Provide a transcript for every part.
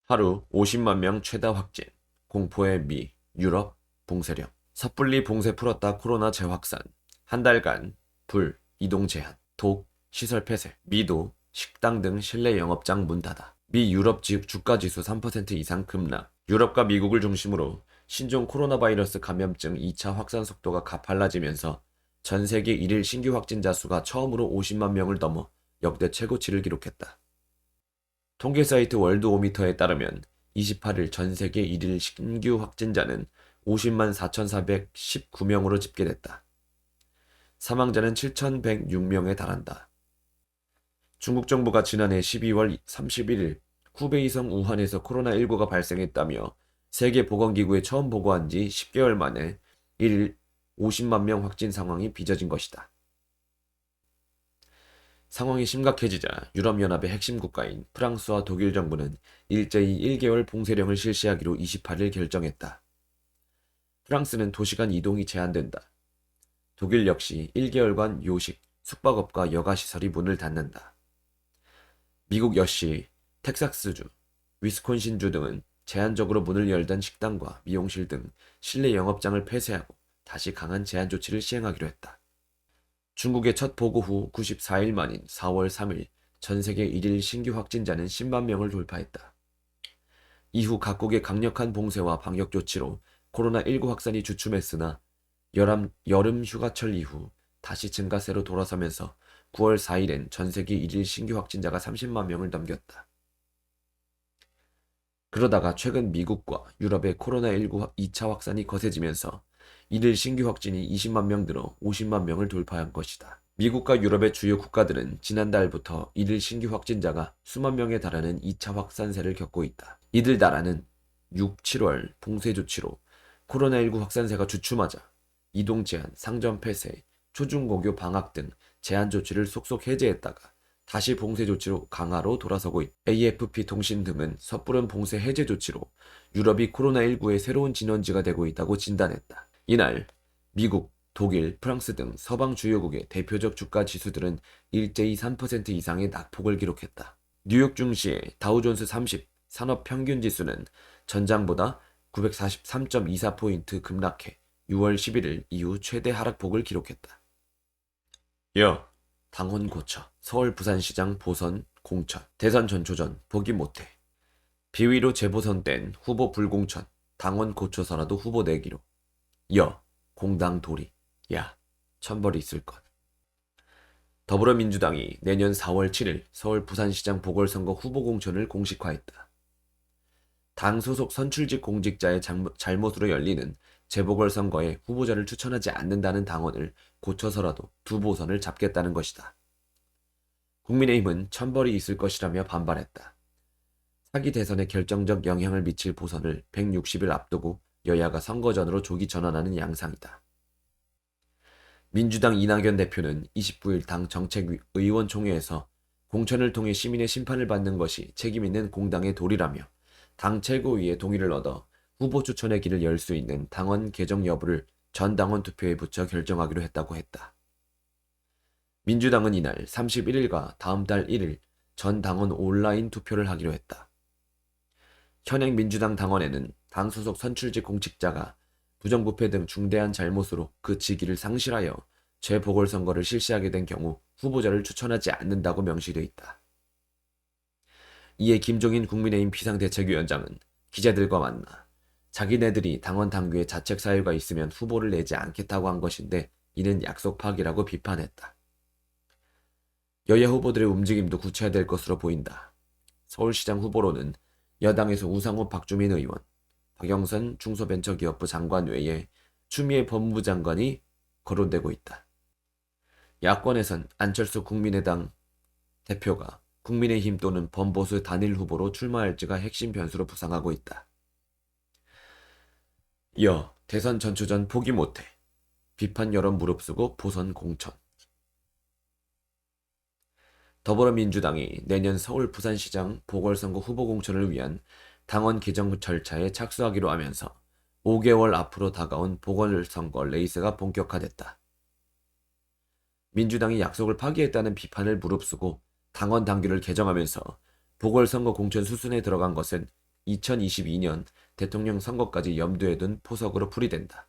하루 50만 명 최다 확진, 공포의 미, 유럽, 봉쇄령, 섣불리 봉쇄 풀었다 코로나 재확산, 한 달간 불, 이동 제한, 독, 시설 폐쇄, 미도, 식당 등 실내 영업장 문 닫아. 미 유럽 주가지수 3% 이상 급락. 유럽과 미국을 중심으로 신종 코로나 바이러스 감염증 2차 확산 속도가 가팔라지면서 전 세계 1일 신규 확진자 수가 처음으로 50만 명을 넘어 역대 최고치를 기록했다. 통계 사이트 월드오미터에 따르면 28일 전 세계 1일 신규 확진자는 50만 4,419명으로 집계됐다. 사망자는 7,106명에 달한다. 중국 정부가 지난해 12월 31일 후베이성 우한에서 코로나19가 발생했다며 세계보건기구에 처음 보고한 지 10개월 만에 1일 50만 명 확진 상황이 빚어진 것이다. 상황이 심각해지자 유럽연합의 핵심 국가인 프랑스와 독일 정부는 일제히 1개월 봉쇄령을 실시하기로 28일 결정했다. 프랑스는 도시간 이동이 제한된다. 독일 역시 1개월간 요식, 숙박업과 여가시설이 문을 닫는다. 미국 역시 텍사스주, 위스콘신주 등은 제한적으로 문을 열던 식당과 미용실 등 실내 영업장을 폐쇄하고 다시 강한 제한 조치를 시행하기로 했다. 중국의 첫 보고 후 94일 만인 4월 3일 전 세계 1일 신규 확진자는 10만 명을 돌파했다. 이후 각국의 강력한 봉쇄와 방역 조치로 코로나19 확산이 주춤했으나 여름 휴가철 이후 다시 증가세로 돌아서면서 9월 4일엔 전 세계 1일 신규 확진자가 30만 명을 넘겼다. 그러다가 최근 미국과 유럽의 코로나19 2차 확산이 거세지면서 1일 신규 확진이 20만 명 늘어 50만 명을 돌파한 것이다. 미국과 유럽의 주요 국가들은 지난달부터 1일 신규 확진자가 수만 명에 달하는 2차 확산세를 겪고 있다. 이들 나라는 6, 7월 봉쇄 조치로 코로나19 확산세가 주춤하자 이동 제한, 상점 폐쇄, 초중고교 방학 등 제한 조치를 속속 해제했다가 다시 봉쇄 조치로 강화로 돌아서고 있다. AFP 통신 등은 섣부른 봉쇄 해제 조치로 유럽이 코로나19의 새로운 진원지가 되고 있다고 진단했다. 이날 미국, 독일, 프랑스 등 서방 주요국의 대표적 주가 지수들은 일제히 3% 이상의 낙폭을 기록했다. 뉴욕 증시의 다우존스 30 산업 평균 지수는 전장보다 943.24포인트 급락해 6월 11일 이후 최대 하락폭을 기록했다. 당원 고쳐, 서울 부산시장 보선 공천, 대선 전초전 보기 못해. 비위로 재보선된 후보 불공천, 당원 고쳐서라도 후보 내기로. 공당 도리. 천벌이 있을 것. 더불어민주당이 내년 4월 7일 서울 부산시장 보궐선거 후보 공천을 공식화했다. 당 소속 선출직 공직자의 잘못으로 열리는 재보궐선거에 후보자를 추천하지 않는다는 당원을 고쳐서라도 두 보선을 잡겠다는 것이다. 국민의힘은 천벌이 있을 것이라며 반발했다. 차기 대선에 결정적 영향을 미칠 보선을 160일 앞두고 여야가 선거전으로 조기 전환하는 양상이다. 민주당 이낙연 대표는 29일 당 정책의원총회에서 공천을 통해 시민의 심판을 받는 것이 책임있는 공당의 도리라며 당 최고위의 동의를 얻어 후보 추천의 길을 열 수 있는 당원 개정 여부를 전 당원 투표에 붙여 결정하기로 했다고 했다. 민주당은 이날 31일과 다음 달 1일 전 당원 온라인 투표를 하기로 했다. 현행 민주당 당원에는 당 소속 선출직 공직자가 부정부패 등 중대한 잘못으로 그 직위를 상실하여 재보궐선거를 실시하게 된 경우 후보자를 추천하지 않는다고 명시돼 있다. 이에 김종인 국민의힘 비상대책위원장은 기자들과 만나 자기네들이 당원 당규에 자책 사유가 있으면 후보를 내지 않겠다고 한 것인데 이는 약속 파기라고 비판했다. 여야 후보들의 움직임도 구체화될 것으로 보인다. 서울시장 후보로는 여당에서 우상호 박주민 의원, 박영선 중소벤처기업부 장관 외에 추미애 법무부 장관이 거론되고 있다. 야권에선 안철수 국민의당 대표가 국민의힘 또는 범보수 단일 후보로 출마할지가 핵심 변수로 부상하고 있다. 대선 전초전 포기 못해. 비판 여론 무릅쓰고 보선 공천. 더불어민주당이 내년 서울 부산시장 보궐선거 후보 공천을 위한 당원 개정 절차에 착수하기로 하면서 5개월 앞으로 다가온 보궐선거 레이스가 본격화됐다. 민주당이 약속을 파기했다는 비판을 무릅쓰고 당원 당규를 개정하면서 보궐선거 공천 수순에 들어간 것은 2022년 대통령 선거까지 염두에 둔 포석으로 풀이된다.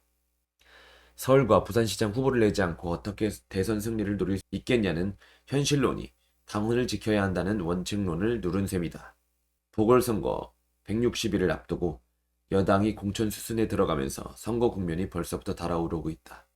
서울과 부산시장 후보를 내지 않고 어떻게 대선 승리를 노릴 수 있겠냐는 현실론이 당원을 지켜야 한다는 원칙론을 누른 셈이다. 보궐선거 160일을 앞두고 여당이 공천 수순에 들어가면서 선거 국면이 벌써부터 달아오르고 있다.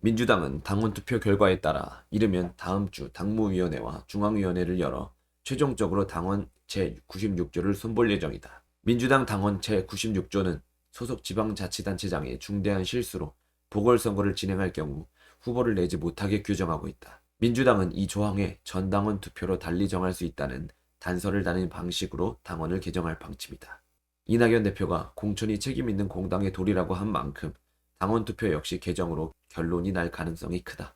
민주당은 당원 투표 결과에 따라 이르면 다음 주 당무위원회와 중앙위원회를 열어 최종적으로 당원 제96조를 손볼 예정이다. 민주당 당원 제96조는 소속 지방자치단체장의 중대한 실수로 보궐선거를 진행할 경우 후보를 내지 못하게 규정하고 있다. 민주당은 이 조항에 전당원 투표로 달리 정할 수 있다는 단서를 다는 방식으로 당원을 개정할 방침이다. 이낙연 대표가 공천이 책임 있는 공당의 도리라고 한 만큼 당원 투표 역시 개정으로 결론이 날 가능성이 크다.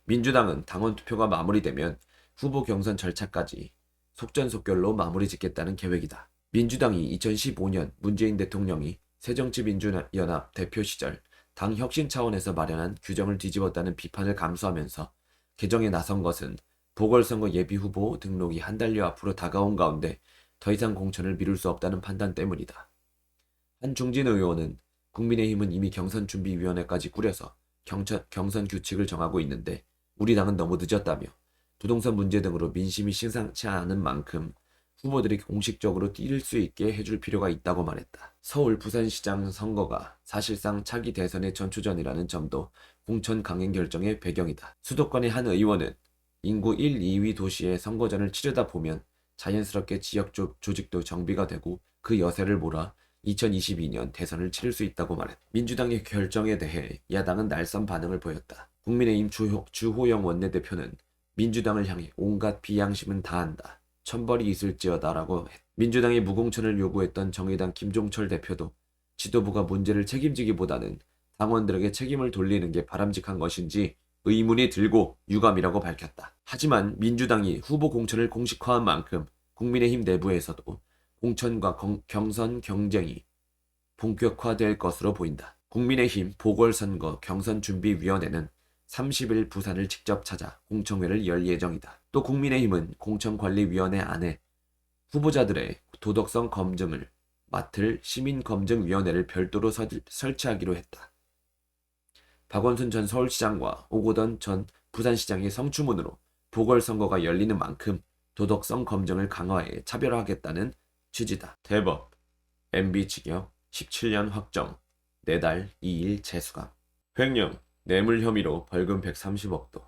민주당은 당원 투표가 마무리되면 후보 경선 절차까지 속전속결로 마무리 짓겠다는 계획이다. 민주당이 2015년 문재인 대통령이 새정치민주연합 대표 시절 당 혁신 차원에서 마련한 규정을 뒤집었다는 비판을 감수하면서 개정에 나선 것은 보궐선거 예비후보 등록이 한 달여 앞으로 다가온 가운데 더 이상 공천을 미룰 수 없다는 판단 때문이다. 한중진 의원은 국민의힘은 이미 경선준비위원회까지 꾸려서 경선 규칙을 정하고 있는데 우리 당은 너무 늦었다며 부동산 문제 등으로 민심이 심상치 않은 만큼 후보들이 공식적으로 뛸 수 있게 해줄 필요가 있다고 말했다. 서울 부산시장 선거가 사실상 차기 대선의 전초전이라는 점도 공천 강행 결정의 배경이다. 수도권의 한 의원은 인구 1, 2위 도시의 선거전을 치르다 보면 자연스럽게 지역 조직도 정비가 되고 그 여세를 몰아 2022년 대선을 치를 수 있다고 말했다. 민주당의 결정에 대해 야당은 날선 반응을 보였다. 국민의힘 주호영 원내대표는 민주당을 향해 온갖 비양심은 다한다. 천벌이 있을지어다라고 했다. 민주당이 무공천을 요구했던 정의당 김종철 대표도 지도부가 문제를 책임지기보다는 당원들에게 책임을 돌리는 게 바람직한 것인지 의문이 들고 유감이라고 밝혔다. 하지만 민주당이 후보 공천을 공식화한 만큼 국민의힘 내부에서도 공천과 경선 경쟁이 본격화될 것으로 보인다. 국민의힘 보궐선거 경선준비위원회는 30일 부산을 직접 찾아 공청회를 열 예정이다. 또 국민의힘은 공천관리위원회 안에 후보자들의 도덕성 검증을 맡을 시민검증위원회를 별도로 설치하기로 했다. 박원순 전 서울시장과 오고돈 전 부산시장의 성추문으로 보궐선거가 열리는 만큼 도덕성 검증을 강화해 차별화하겠다는 취지다. 대법 MB 징역 17년 확정, 4달 2일 재수감. 횡령, 뇌물 혐의로 벌금 130억도.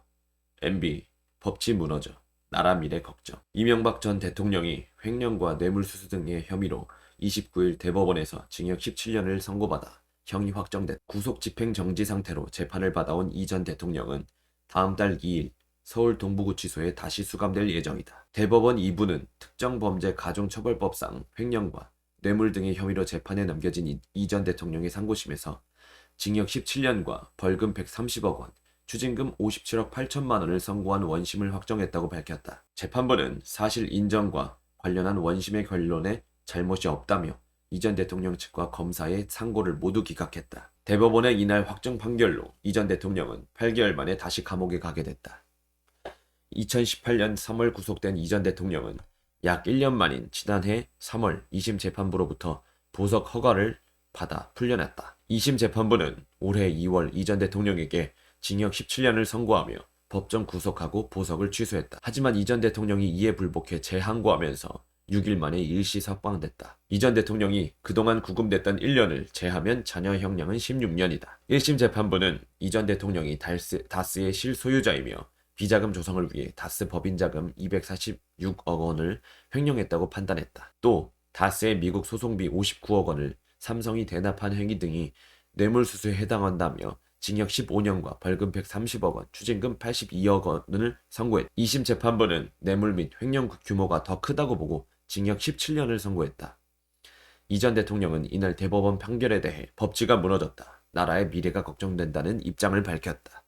MB 법치 무너져, 나라 미래 걱정. 이명박 전 대통령이 횡령과 뇌물수수 등의 혐의로 29일 대법원에서 징역 17년을 선고받아 형이 확정됐다. 구속 집행 정지 상태로 재판을 받아온 이 전 대통령은 다음 달 2일 서울 동부구치소에 다시 수감될 예정이다. 대법원 2부는 특정범죄가중처벌법상 횡령과 뇌물 등의 혐의로 재판에 넘겨진 이 전 대통령의 상고심에서 징역 17년과 벌금 130억 원, 추징금 57억 8천만 원을 선고한 원심을 확정했다고 밝혔다. 재판부는 사실 인정과 관련한 원심의 결론에 잘못이 없다며 이 전 대통령 측과 검사의 상고를 모두 기각했다. 대법원의 이날 확정 판결로 이 전 대통령은 8개월 만에 다시 감옥에 가게 됐다. 2018년 3월 구속된 이 전 대통령은 약 1년 만인 지난해 3월 2심 재판부로부터 보석 허가를 받아 풀려났다. 2심 재판부는 올해 2월 이 전 대통령에게 징역 17년을 선고하며 법정 구속하고 보석을 취소했다. 하지만 이 전 대통령이 이에 불복해 재항고하면서 6일 만에 일시 석방됐다. 이 전 대통령이 그동안 구금됐던 1년을 제하면 자녀 형량은 16년이다. 1심 재판부는 이 전 대통령이 다스의 실소유자이며 비자금 조성을 위해 다스 법인자금 246억 원을 횡령했다고 판단했다. 또 다스의 미국 소송비 59억 원을 삼성이 대납한 행위 등이 뇌물수수에 해당한다며 징역 15년과 벌금 130억 원, 추징금 82억 원을 선고했다. 2심 재판부는 뇌물 및 횡령 규모가 더 크다고 보고 징역 17년을 선고했다. 이 전 대통령은 이날 대법원 판결에 대해 법치가 무너졌다. 나라의 미래가 걱정된다는 입장을 밝혔다.